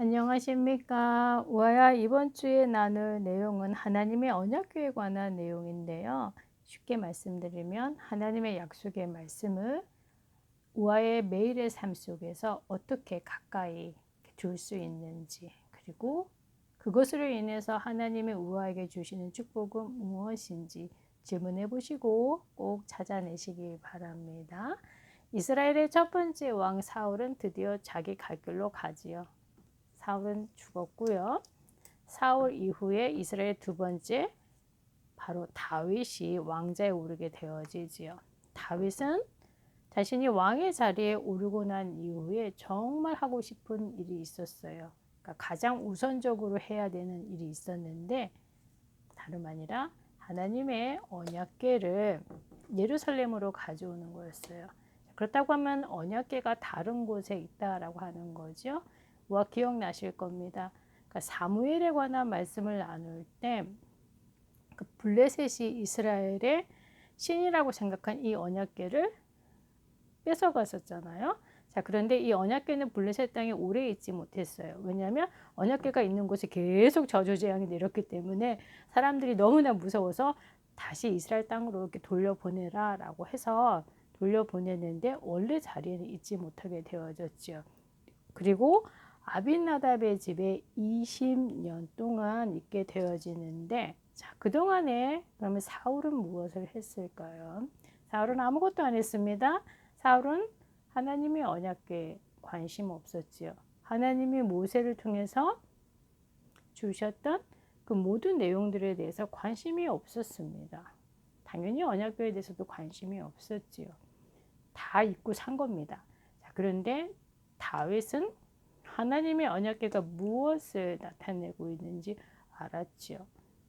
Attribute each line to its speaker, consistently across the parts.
Speaker 1: 안녕하십니까. 우아야 이번 주에 나눌 내용은 하나님의 언약궤에 관한 내용인데요. 쉽게 말씀드리면 하나님의 약속의 말씀을 우아의 매일의 삶 속에서 어떻게 가까이 둘 수 있는지, 그리고 그것으로 인해서 하나님의 우아에게 주시는 축복은 무엇인지 질문해 보시고 꼭 찾아내시기 바랍니다. 이스라엘의 첫 번째 왕 사울은 드디어 자기 갈 길로 가지요. 사울은 죽었고요. 사울 이후에 이스라엘 두 번째 바로 다윗이 왕자에 오르게 되어지지요. 다윗은 자신이 왕의 자리에 오르고 난 이후에 정말 하고 싶은 일이 있었어요. 그러니까 가장 우선적으로 해야 되는 일이 있었는데 다름 아니라 하나님의 언약궤를 예루살렘으로 가져오는 거였어요. 그렇다고 하면 언약궤가 다른 곳에 있다라고 하는 거죠. 와, 기억나실 겁니다. 그러니까 사무엘에 관한 말씀을 나눌 때 그 블레셋이 이스라엘의 신이라고 생각한 이 언약궤를 뺏어갔었잖아요. 자, 그런데 이 언약궤는 블레셋 땅에 오래 있지 못했어요. 왜냐하면 언약궤가 있는 곳에 계속 저주재앙이 내렸기 때문에 사람들이 너무나 무서워서 다시 이스라엘 땅으로 이렇게 돌려보내라라고 해서 돌려보냈는데 원래 자리에는 있지 못하게 되어졌죠. 그리고 아빈나답의 집에 20년 동안 있게 되어지는데, 자, 그동안에 그러면 사울은 무엇을 했을까요? 사울은 아무것도 안 했습니다. 사울은 하나님의 언약궤에 관심 없었지요. 하나님이 모세를 통해서 주셨던 그 모든 내용들에 대해서 관심이 없었습니다. 당연히 언약궤에 대해서도 관심이 없었지요. 다 잊고 산 겁니다. 자, 그런데 다윗은 하나님의 언약궤가 무엇을 나타내고 있는지 알았지요.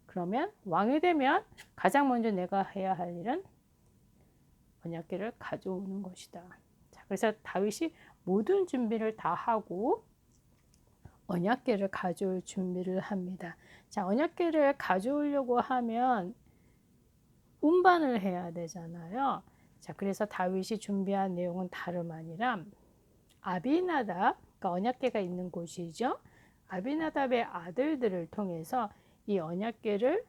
Speaker 1: 그러면 왕이 되면 가장 먼저 내가 해야 할 일은 언약궤를 가져오는 것이다. 자, 그래서 다윗이 모든 준비를 다 하고 언약궤를 가져올 준비를 합니다. 자, 언약궤를 가져오려고 하면 운반을 해야 되잖아요. 자, 그래서 다윗이 준비한 내용은 다름 아니라 아비나답, 그러니까 언약궤가 있는 곳이죠. 아비나답의 아들들을 통해서 이 언약궤를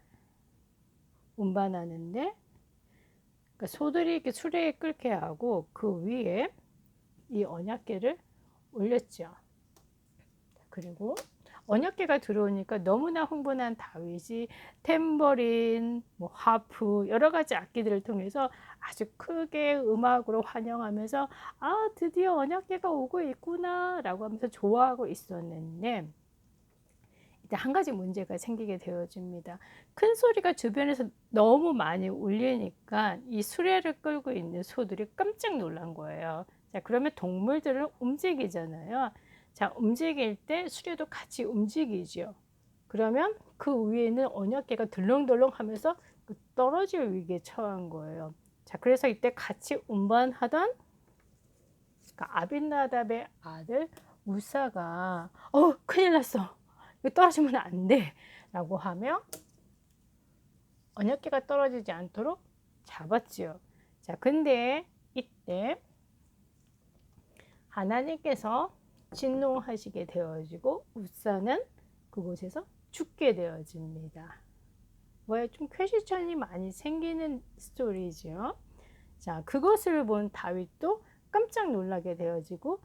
Speaker 1: 운반하는데, 그러니까 소들이 이렇게 수레에 끌게 하고 그 위에 이 언약궤를 올렸죠. 그리고 언약궤가 들어오니까 너무나 흥분한 다윗이 탬버린, 하프, 여러 가지 악기들을 통해서 아주 크게 음악으로 환영하면서 아, 드디어 언약궤가 오고 있구나 라고 하면서 좋아하고 있었는데 이제 한 가지 문제가 생기게 되어집니다. 큰 소리가 주변에서 너무 많이 울리니까 이 수레를 끌고 있는 소들이 깜짝 놀란 거예요. 자, 그러면 동물들은 움직이잖아요. 자, 움직일 때 수레도 같이 움직이죠. 그러면 그 위에는 언약궤가 들렁들렁 하면서 떨어질 위기에 처한 거예요. 자, 그래서 이때 같이 운반하던 아빈나답의 아들 우사가 큰일 났어. 이거 떨어지면 안 돼. 라고 하며 언약궤가 떨어지지 않도록 잡았지요. 자, 근데 이때 하나님께서 진노하시게 되어지고 우사는 그곳에서 죽게 되어집니다. 뭐야, 좀 쾌실천이 많이 생기는 스토리죠. 자, 그것을 본 다윗도 깜짝 놀라게 되어지고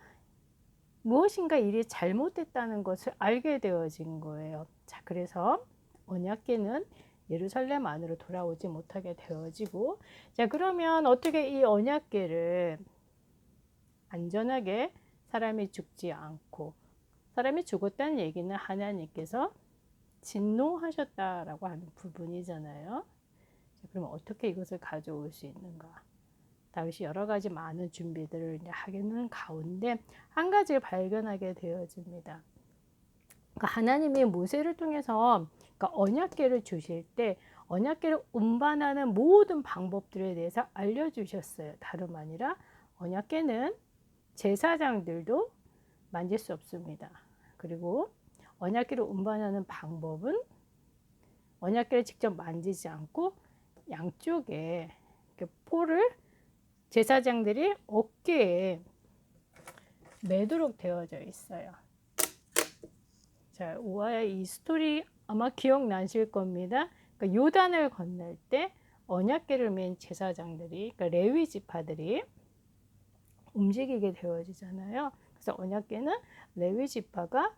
Speaker 1: 무엇인가 일이 잘못됐다는 것을 알게 되어진 거예요. 자, 그래서 언약궤는 예루살렘 안으로 돌아오지 못하게 되어지고, 자, 그러면 어떻게 이 언약궤를 안전하게 사람이 죽지 않고, 사람이 죽었다는 얘기는 하나님께서 진노하셨다라고 하는 부분이잖아요. 자, 그럼 어떻게 이것을 가져올 수 있는가? 다윗이 여러 가지 많은 준비들을 하기는 가운데 한 가지를 발견하게 되어집니다. 그러니까 하나님이 모세를 통해서 그러니까 언약궤를 주실 때 언약궤를 운반하는 모든 방법들에 대해서 알려주셨어요. 다름 아니라 언약궤는 제사장들도 만질 수 없습니다. 그리고 언약궤를 운반하는 방법은 언약궤를 직접 만지지 않고 양쪽에 포를 제사장들이 어깨에 매도록 되어져 있어요. 자, 우아의 이 스토리 아마 기억나실 겁니다. 그러니까 요단을 건널 때 언약궤를 맨 제사장들이, 그러니까 레위 지파들이 움직이게 되어지잖아요. 그래서 언약궤는 레위 지파가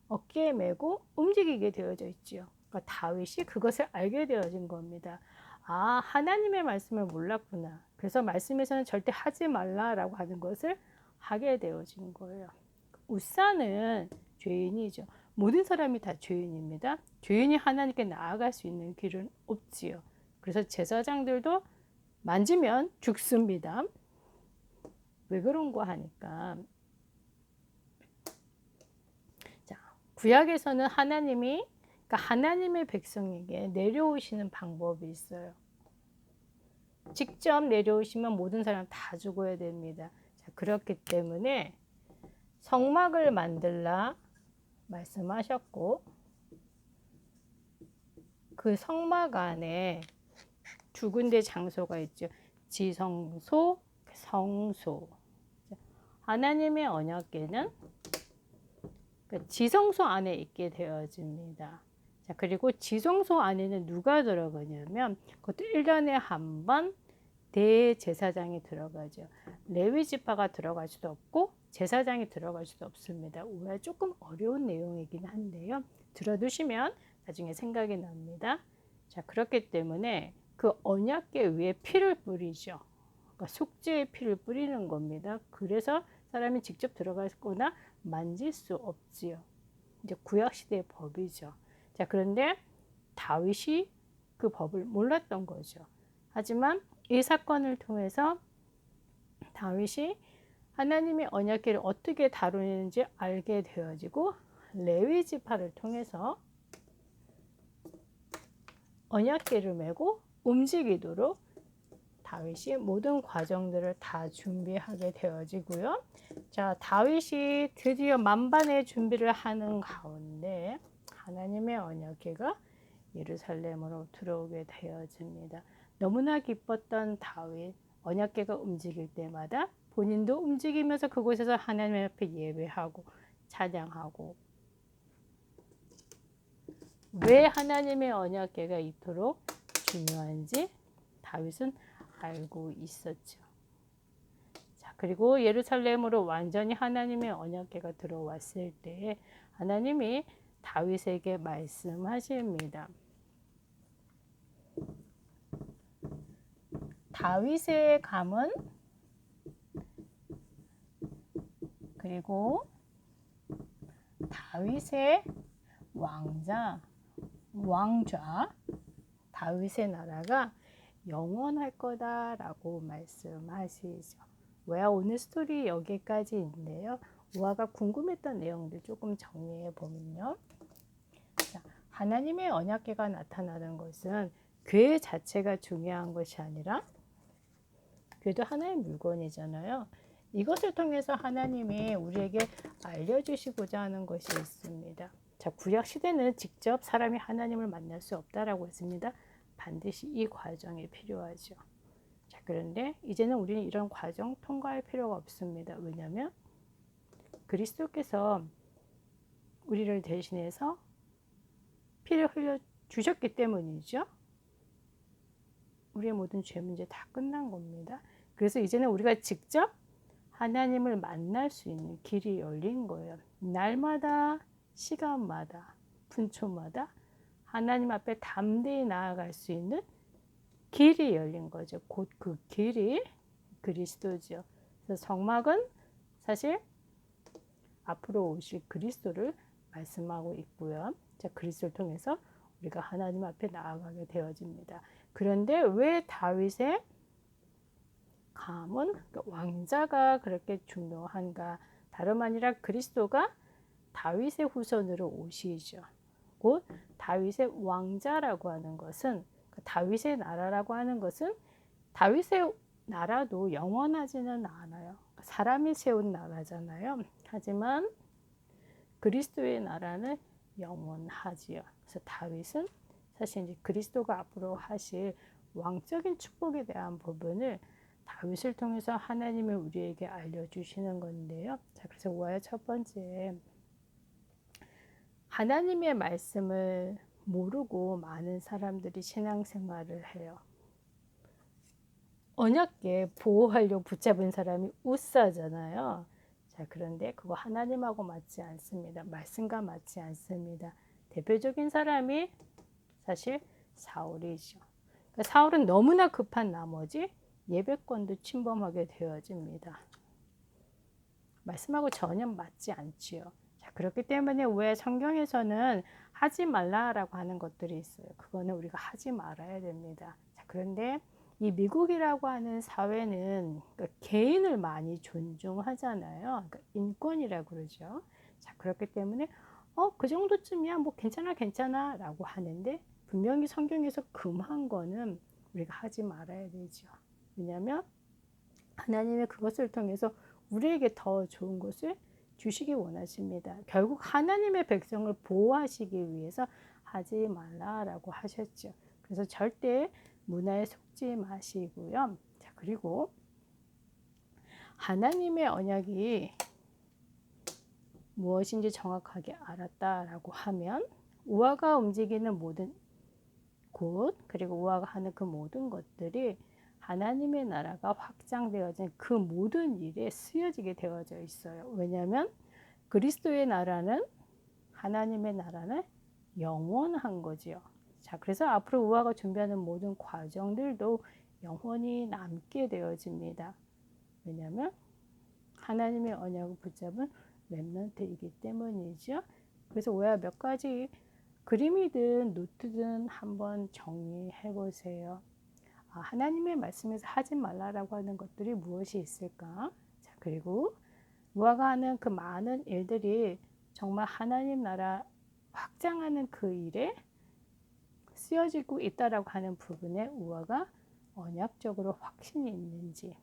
Speaker 1: 어깨에 메고 움직이게 되어져 있지요. 그러니까 다윗이 그것을 알게 되어진 겁니다. 아, 하나님의 말씀을 몰랐구나. 그래서 말씀에서는 절대 하지 말라라고 하는 것을 하게 되어진 거예요. 우사는 죄인이죠. 모든 사람이 다 죄인입니다. 죄인이 하나님께 나아갈 수 있는 길은 없지요. 그래서 제사장들도 만지면 죽습니다. 왜 그런가 하니까, 자, 구약에서는 하나님이, 그러니까 하나님의 백성에게 내려오시는 방법이 있어요. 직접 내려오시면 모든 사람 다 죽어야 됩니다. 자, 그렇기 때문에 성막을 만들라 말씀하셨고, 그 성막 안에 두 군데 장소가 있죠. 지성소, 성소. 하나님의 언약궤는 지성소 안에 있게 되어집니다. 자, 그리고 지성소 안에는 누가 들어가냐면 그것도 1년에 한 번 대제사장이 들어가죠. 레위 지파가 들어갈 수도 없고 제사장이 들어갈 수도 없습니다. 오히려 조금 어려운 내용이긴 한데요. 들어두시면 나중에 생각이 납니다. 자, 그렇기 때문에 그 언약궤 위에 피를 뿌리죠. 그러니까 속죄의 피를 뿌리는 겁니다. 그래서 사람이 직접 들어가거나 만질 수 없지요. 이제 구약 시대의 법이죠. 자, 그런데 다윗이 그 법을 몰랐던 거죠. 하지만 이 사건을 통해서 다윗이 하나님의 언약궤를 어떻게 다루는지 알게 되어지고 레위 지파를 통해서 언약궤를 메고 움직이도록 다윗이 모든 과정들을 다 준비하게 되어지고요. 자, 다윗이 드디어 만반의 준비를 하는 가운데 하나님의 언약궤가 예루살렘으로 들어오게 되어집니다. 너무나 기뻤던 다윗, 언약궤가 움직일 때마다 본인도 움직이면서 그곳에서 하나님 앞에 예배하고 찬양하고, 왜 하나님의 언약궤가 이토록 중요한지 다윗은 알고 있었죠. 자, 그리고 예루살렘으로 완전히 하나님의 언약궤가 들어왔을 때 하나님이 다윗에게 말씀하십니다. 다윗의 가문 그리고 다윗의 왕좌, 다윗의 나라가 영원할 거다라고 말씀하시죠. 왜 오늘 스토리 여기까지인데요. 우아가 궁금했던 내용들 조금 정리해 보면요. 자, 하나님의 언약궤가 나타나는 것은 궤 자체가 중요한 것이 아니라 궤도 하나의 물건이잖아요. 이것을 통해서 하나님이 우리에게 알려주시고자 하는 것이 있습니다. 자, 구약 시대는 직접 사람이 하나님을 만날 수 없다라고 했습니다. 반드시 이 과정이 필요하죠. 자, 그런데 이제는 우리는 이런 과정 통과할 필요가 없습니다. 왜냐하면 그리스도께서 우리를 대신해서 피를 흘려 주셨기 때문이죠. 우리의 모든 죄 문제 다 끝난 겁니다. 그래서 이제는 우리가 직접 하나님을 만날 수 있는 길이 열린 거예요. 날마다, 시간마다, 분초마다 하나님 앞에 담대히 나아갈 수 있는 길이 열린 거죠. 곧 그 길이 그리스도죠. 그래서 성막은 사실 앞으로 오실 그리스도를 말씀하고 있고요. 자, 그리스도를 통해서 우리가 하나님 앞에 나아가게 되어집니다. 그런데 왜 다윗의 가문, 왕자가 그렇게 중요한가? 다름 아니라 그리스도가 다윗의 후손으로 오시죠. 곧 다윗의 왕자라고 하는 것은, 다윗의 나라라고 하는 것은 다윗의 나라도 영원하지는 않아요. 사람이 세운 나라잖아요. 하지만 그리스도의 나라는 영원하지요. 그래서 다윗은 사실 이제 그리스도가 앞으로 하실 왕적인 축복에 대한 부분을 다윗을 통해서 하나님이 우리에게 알려주시는 건데요. 자, 그래서 우아의 첫 번째, 하나님의 말씀을 모르고 많은 사람들이 신앙생활을 해요. 언약궤 보호하려고 붙잡은 사람이 우사잖아요. 자, 그런데 그거 하나님하고 맞지 않습니다. 말씀과 맞지 않습니다. 대표적인 사람이 사실 사울이죠. 그러니까 사울은 너무나 급한 나머지 예배권도 침범하게 되어집니다. 말씀하고 전혀 맞지 않지요. 자, 그렇기 때문에 왜 성경에서는 하지 말라라고 하는 것들이 있어요. 그거는 우리가 하지 말아야 됩니다. 자, 그런데 이 미국이라고 하는 사회는 그러니까 개인을 많이 존중하잖아요. 그러니까 인권이라고 그러죠. 자, 그렇기 때문에 그 정도쯤이야 뭐 괜찮아 라고 하는데 분명히 성경에서 금한 거는 우리가 하지 말아야 되죠. 왜냐하면 하나님의 그것을 통해서 우리에게 더 좋은 것을 주시기 원하십니다. 결국 하나님의 백성을 보호하시기 위해서 하지 말라라고 하셨죠. 그래서 절대 문화에 속지 마시고요. 자, 그리고 하나님의 언약이 무엇인지 정확하게 알았다라고 하면 우화가 움직이는 모든 곳 그리고 우화가 하는 그 모든 것들이 하나님의 나라가 확장되어진 그 모든 일에 쓰여지게 되어져 있어요. 왜냐하면 그리스도의 나라는 하나님의 나라는 영원한 거지요. 자, 그래서 앞으로 우화가 준비하는 모든 과정들도 영원히 남게 되어집니다. 왜냐하면 하나님의 언약을 붙잡은 렘넌트이기 때문이죠. 그래서 우화 몇 가지 그림이든 노트든 한번 정리해 보세요. 하나님의 말씀에서 하지 말라라고 하는 것들이 무엇이 있을까? 자, 그리고 우화가 하는 그 많은 일들이 정말 하나님 나라 확장하는 그 일에 쓰여지고 있다라고 하는 부분에 우화가 언약적으로 확신이 있는지,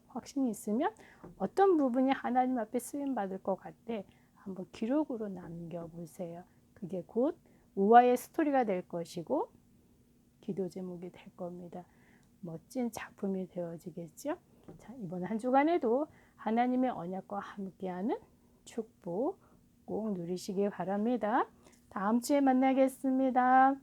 Speaker 1: 확신이 있으면 어떤 부분이 하나님 앞에 쓰임 받을 것 같아 한번 기록으로 남겨보세요. 그게 곧 우화의 스토리가 될 것이고 기도 제목이 될 겁니다. 멋진 작품이 되어지겠죠. 자, 이번 한 주간에도 하나님의 언약과 함께하는 축복 꼭 누리시기 바랍니다. 다음 주에 만나겠습니다.